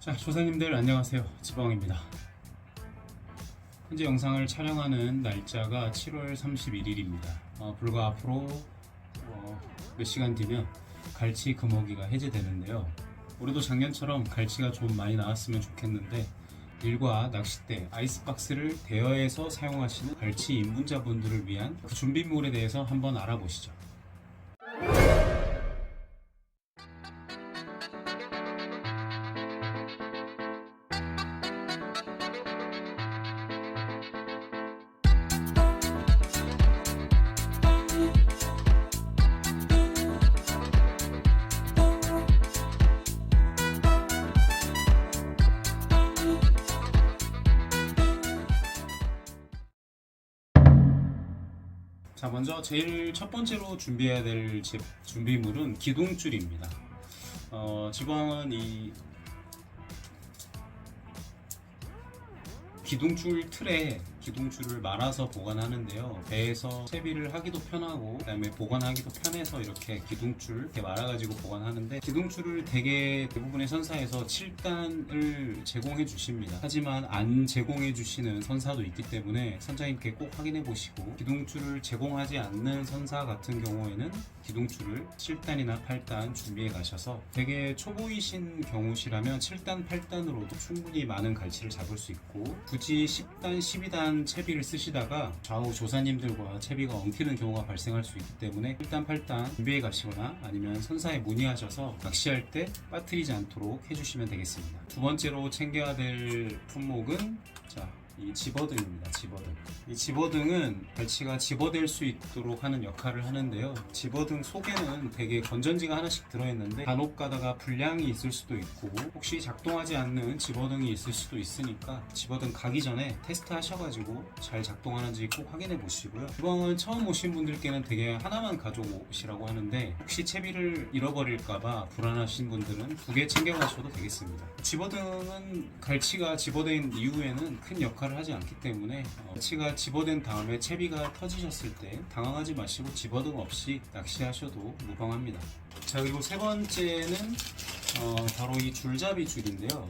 자, 조사님들 안녕하세요. 지방입니다. 현재 영상을 촬영하는 날짜가 7월 31일입니다. 불과 앞으로 몇 시간 뒤면 갈치 금어기가 해제되는데요. 올해도 작년처럼 갈치가 좀 많이 나왔으면 좋겠는데, 일과 낚싯대, 아이스박스를 대여해서 사용하시는 갈치 입문자분들을 위한 그 준비물에 대해서 한번 알아보시죠. 자, 먼저 제일 첫 번째로 준비해야 될 준비물은 기둥줄입니다. 지방은 이 기둥줄 틀에 기둥줄을 말아서 보관하는데요. 배에서 채비를 하기도 편하고, 그 다음에 보관하기도 편해서 이렇게 기둥줄 이렇게 말아가지고 보관하는데, 기둥줄을 대부분의 선사에서 7단을 제공해 주십니다. 하지만 안 제공해 주시는 선사도 있기 때문에 선장님께 꼭 확인해 보시고, 기둥줄을 제공하지 않는 선사 같은 경우에는 기둥줄을 7단이나 8단 준비해 가셔서, 되게 초보이신 경우시라면 7단, 8단으로도 충분히 많은 갈치를 잡을 수 있고, 굳이 10단, 12단 채비를 쓰시다가 좌우 조사님들과 채비가 엉키는 경우가 발생할 수 있기 때문에 1단, 8단 준비해 가시거나 아니면 선사에 문의하셔서 낚시할 때 빠뜨리지 않도록 해주시면 되겠습니다. 두 번째로 챙겨야 될 품목은 이 집어등입니다. 집어등. 이 집어등은 갈치가 집어댈 수 있도록 하는 역할을 하는데요. 집어등 속에는 되게 건전지가 하나씩 들어있는데, 간혹 가다가 불량이 있을 수도 있고, 혹시 작동하지 않는 집어등이 있을 수도 있으니까 집어등 가기 전에 테스트 하셔가지고 잘 작동하는지 꼭 확인해 보시고요. 이번은 처음 오신 분들께는 되게 하나만 가져오시라고 하는데, 혹시 채비를 잃어버릴까봐 불안하신 분들은 2개 챙겨가셔도 되겠습니다. 집어등은 갈치가 집어된 이후에는 큰 역할을 하지 않기 때문에, 갈치가 집어된 다음에 채비가 터지셨을 때 당황하지 마시고 집어등 없이 낚시하셔도 무방합니다. 자, 그리고 세 번째는 바로 이 줄잡이 줄인데요.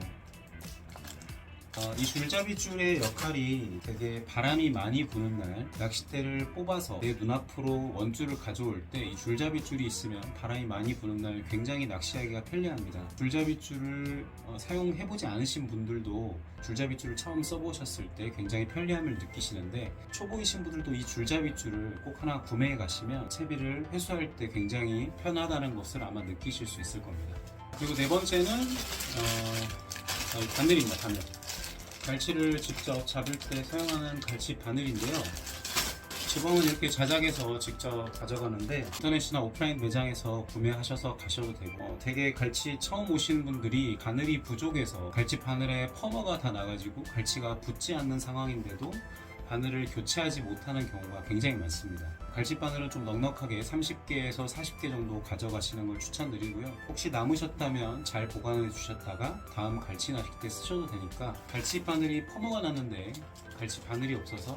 이 줄잡이 줄의 역할이 되게 바람이 많이 부는 날 낚싯대를 뽑아서 내 눈앞으로 원줄을 가져올 때, 이 줄잡이 줄이 있으면 바람이 많이 부는 날 굉장히 낚시하기가 편리합니다. 줄잡이 줄을 사용해보지 않으신 분들도 줄잡이 줄을 처음 써보셨을 때 굉장히 편리함을 느끼시는데, 초보이신 분들도 이 줄잡이 줄을 꼭 하나 구매해 가시면 채비를 회수할 때 굉장히 편하다는 것을 아마 느끼실 수 있을 겁니다. 그리고 네 번째는 바늘입니다. 바늘. 갈치를 직접 잡을 때 사용하는 갈치 바늘인데요. 지방은 이렇게 자작해서 직접 가져가는데, 인터넷이나 오프라인 매장에서 구매하셔서 가셔도 되고, 되게 갈치 처음 오시는 분들이 바늘이 부족해서 갈치 바늘에 퍼머가 다 나가지고 갈치가 붙지 않는 상황인데도 바늘을 교체하지 못하는 경우가 굉장히 많습니다. 갈치 바늘은 좀 넉넉하게 30개에서 40개 정도 가져가시는 걸 추천드리고요. 혹시 남으셨다면 잘 보관해 주셨다가 다음 갈치 낚시 때 쓰셔도 되니까, 갈치 바늘이 퍼머가 났는데 갈치 바늘이 없어서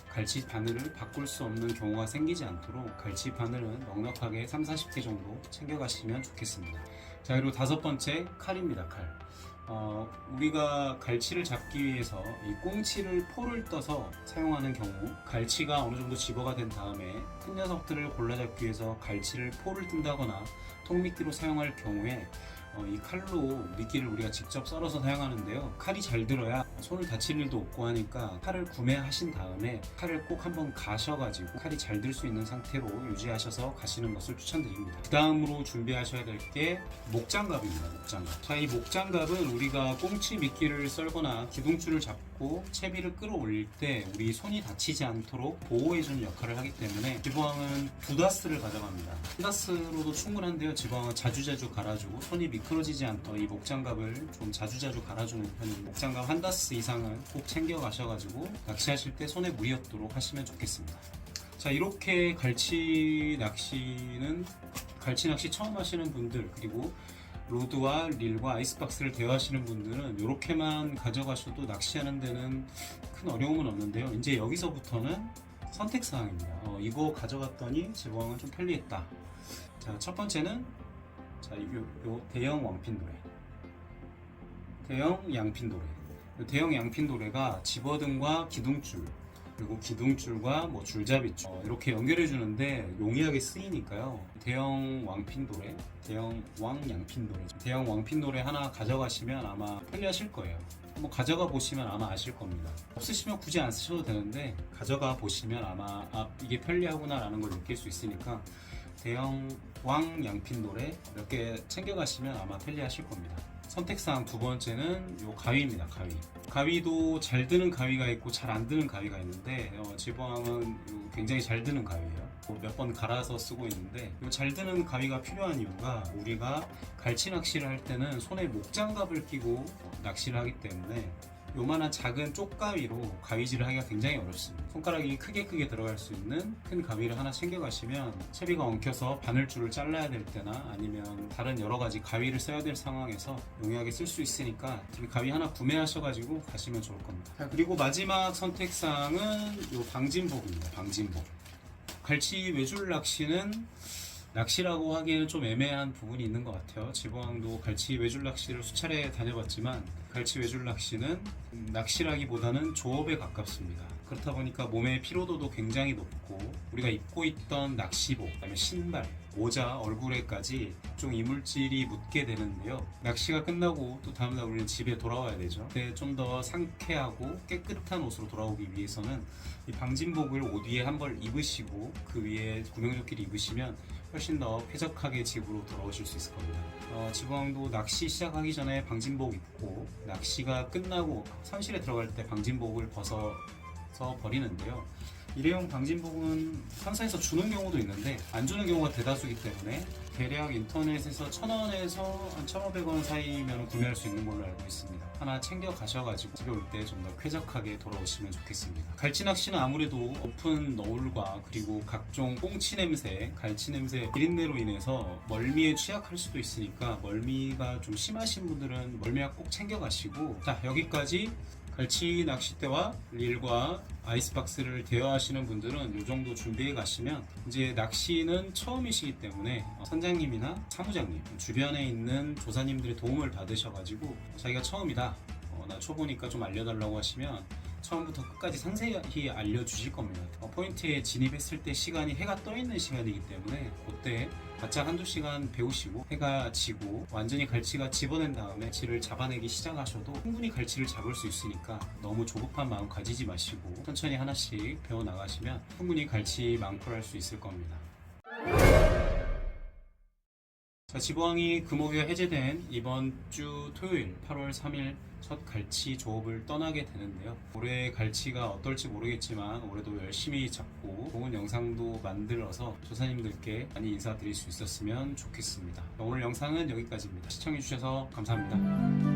갈치 바늘을 바꿀 수 없는 경우가 생기지 않도록 갈치 바늘은 넉넉하게 30-40개 정도 챙겨가시면 좋겠습니다. 자, 그리고 다섯 번째, 칼입니다. 칼. 우리가 갈치를 잡기 위해서 이 꽁치를 포를 떠서 사용하는 경우, 갈치가 어느 정도 집어가 된 다음에 큰 녀석들을 골라 잡기 위해서 갈치를 포를 뜬다거나 통미끼로 사용할 경우에 이 칼로 미끼를 우리가 직접 썰어서 사용하는데요. 칼이 잘 들어야 손을 다칠 일도 없고 하니까, 칼을 구매하신 다음에 칼을 꼭 한번 가셔가지고 칼이 잘 들 수 있는 상태로 유지하셔서 가시는 것을 추천드립니다. 그 다음으로 준비하셔야 될 게 목장갑입니다. 목장갑. 자, 이 목장갑은 우리가 꽁치 미끼를 썰거나 기둥줄을 잡고 채비를 끌어올릴 때 우리 손이 다치지 않도록 보호해주는 역할을 하기 때문에, 지방은 2다스를 가져갑니다. 1다스로도 충분한데요. 지방은 자주자주 갈아주고 손이 미끄러지지 않도록 이 목장갑을 좀 자주자주 갈아주는 편입니다. 목장갑 1다스 이상은 꼭 챙겨 가셔가지고 낚시하실 때 손에 무리 없도록 하시면 좋겠습니다. 자, 이렇게 갈치 낚시 처음 하시는 분들, 그리고 로드와 릴과 아이스박스를 대여하시는 분들은 이렇게만 가져가셔도 낚시하는 데는 큰 어려움은 없는데요. 이제 여기서부터는 선택사항입니다. 이거 가져갔더니 제보항은 좀 편리했다. 자, 첫 번째는 요 대형 원핀 도래. 대형 양핀도래. 대형 양핀도래가 집어등과 기둥줄, 그리고 기둥줄과 뭐 줄잡이줄 이렇게 연결해 주는데 용이하게 쓰이니까요. 대형 왕핀도래, 대형 왕양핀도래, 대형 왕핀도래 하나 가져가시면 아마 편리하실 거예요. 한번 가져가 보시면 아마 아실 겁니다. 없으시면 굳이 안 쓰셔도 되는데 가져가 보시면 아마 이게 편리하구나 라는 걸 느낄 수 있으니까 대형 왕양핀도래 몇 개 챙겨가시면 아마 편리하실 겁니다. 선택사항 두 번째는 요 가위입니다. 가위도 잘 드는 가위가 있고 잘 안 드는 가위가 있는데 지보왕은 굉장히 잘 드는 가위예요. 몇 번 갈아서 쓰고 있는데 잘 드는 가위가 필요한 이유가 우리가 갈치 낚시를 할 때는 손에 목장갑을 끼고 낚시를 하기 때문에 요만한 작은 쪽가위로 가위질을 하기가 굉장히 어렵습니다. 손가락이 크게 들어갈 수 있는 큰 가위를 하나 챙겨가시면 채비가 엉켜서 바늘줄을 잘라야 될 때나 아니면 다른 여러 가지 가위를 써야 될 상황에서 용이하게 쓸 수 있으니까 가위 하나 구매하셔가지고 가시면 좋을 겁니다. 자, 그리고 마지막 선택사항은 요 방진복입니다. 방진복. 갈치 외줄 낚시는 낚시라고 하기에는 좀 애매한 부분이 있는 것 같아요. 지보왕도 갈치 외줄 낚시를 수차례 다녀봤지만 갈치 외줄 낚시는 낚시라기보다는 조업에 가깝습니다. 그렇다 보니까 몸의 피로도도 굉장히 높고 우리가 입고 있던 낚시복, 그다음에 신발, 모자, 얼굴에까지 좀 이물질이 묻게 되는데요. 낚시가 끝나고 또 다음날 우리는 집에 돌아와야 되죠. 근데 좀 더 상쾌하고 깨끗한 옷으로 돌아오기 위해서는 이 방진복을 옷 위에 한 벌 입으시고 그 위에 구명조끼를 입으시면 훨씬 더 쾌적하게 집으로 돌아오실 수 있을 겁니다. 지보왕도 낚시 시작하기 전에 방진복 입고 낚시가 끝나고 선실에 들어갈 때 방진복을 벗어서 버리는데요. 일회용 방진복은 상사에서 주는 경우도 있는데 안 주는 경우가 대다수이기 때문에 대략 인터넷에서 1,000원에서 한 1,500원 사이면 구매할 수 있는 걸로 알고 있습니다. 하나 챙겨 가셔가지고 집에 올 때 좀 더 쾌적하게 돌아오시면 좋겠습니다. 갈치 낚시는 아무래도 오픈 너울과 그리고 각종 꽁치 냄새, 갈치 냄새, 비린내로 인해서 멀미에 취약할 수도 있으니까 멀미가 좀 심하신 분들은 멀미약 꼭 챙겨 가시고, 자, 여기까지 갈치 낚싯대와 릴과 아이스박스를 대여하시는 분들은 이 정도 준비해 가시면 이제 낚시는 처음이시기 때문에 선장님이나 사무장님, 주변에 있는 조사님들의 도움을 받으셔가지고 자기가 처음이다, 나 초보니까 좀 알려달라고 하시면 처음부터 끝까지 상세히 알려주실 겁니다. 포인트에 진입했을 때 시간이 해가 떠있는 시간이기 때문에 그때 바짝 한두 시간 배우시고 해가 지고 완전히 갈치가 집어낸 다음에 갈치를 잡아내기 시작하셔도 충분히 갈치를 잡을 수 있으니까 너무 조급한 마음 가지지 마시고 천천히 하나씩 배워나가시면 충분히 갈치 망풀할 수 있을 겁니다. 자, 지보왕이 금오기가 해제된 이번 주 토요일 8월 3일 첫 갈치 조업을 떠나게 되는데요. 올해 갈치가 어떨지 모르겠지만 올해도 열심히 잡고 좋은 영상도 만들어서 조사님들께 많이 인사드릴 수 있었으면 좋겠습니다. 오늘 영상은 여기까지입니다. 시청해주셔서 감사합니다.